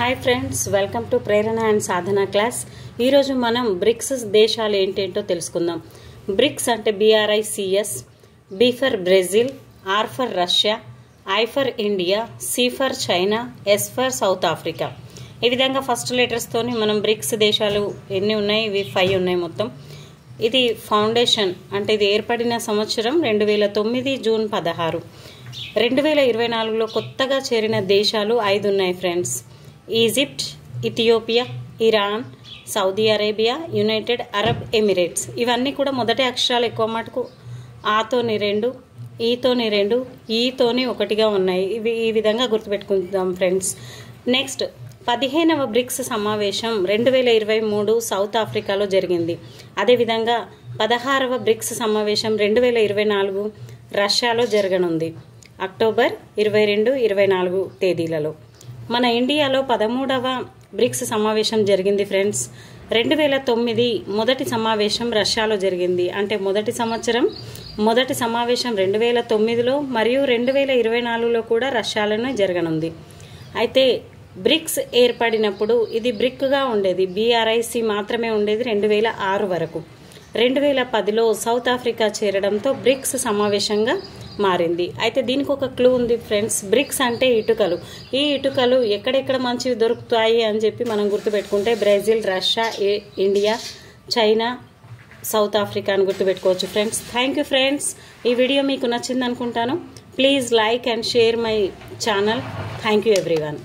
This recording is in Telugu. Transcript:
Hi friends, welcome to Prerana and Sadhana class. ఈరోజు మనం బ్రిక్స్ దేశాలు ఏంటేంటో తెలుసుకుందాం. బ్రిక్స్ అంటే BRICS, B for Brazil, R for Russia, I for India, C for China, S for south Africa. ఈ విధంగా ఫస్ట్ లెటర్స్తోని మనం బ్రిక్స్ దేశాలు ఎన్ని ఉన్నాయి, ఇవి 5 ఉన్నాయి మొత్తం. ఇది ఫౌండేషన్ అంటే ఇది ఏర్పడిన సంవత్సరం 2009 జూన్ 16. 2024లో కొత్తగా చేరిన దేశాలు 5 ఉన్నాయి friends. Egypt, Ethiopia, Iran, Saudi Arabia, United Arab Emirates. ఇవన్నీ కూడా మొదటి అక్షరాలు ఎక్కువ మటుకు ఆతోని 2, ఈతోని 2, ఈతోని 1గా ఉన్నాయి. ఇవి ఈ విధంగా గుర్తుపెట్టుకుందాం ఫ్రెండ్స్. నెక్స్ట్ 15వ బ్రిక్స్ సమావేశం 2023 సౌత్ ఆఫ్రికాలో జరిగింది. అదేవిధంగా 16వ బ్రిక్స్ సమావేశం 2024 రష్యాలో జరగనుంది, అక్టోబర్ 22, 24 తేదీలలో. మన ఇండియాలో 13వ బ్రిక్స్ సమావేశం జరిగింది ఫ్రెండ్స్. 2009 మొదటి సమావేశం రష్యాలో జరిగింది. అంటే మొదటి సమావేశం 2009లో మరియు 2024లో కూడా రష్యాలోనే జరగనుంది. అయితే బ్రిక్స్ ఏర్పడినప్పుడు ఇది బ్రిక్గా ఉండేది, BRIC మాత్రమే ఉండేది 2006 వరకు. 2010లో సౌత్ ఆఫ్రికా చేరడంతో బ్రిక్స్ సమావేశంగా మారింది. అయితే దీనికి ఒక క్లూ ఉంది ఫ్రెండ్స్. బ్రిక్స్ అంటే ఇటుకలు. ఈ ఇటుకలు ఎక్కడెక్కడ మంచివి దొరుకుతాయి అని చెప్పి మనం గుర్తుపెట్టుకుంటే Brazil, Russia, India, China, South Africa అని గుర్తుపెట్టుకోవచ్చు ఫ్రెండ్స్. Thank you friends. ఈ వీడియో మీకు నచ్చింది అనుకుంటాను. Please like and share my channel. Thank you everyone.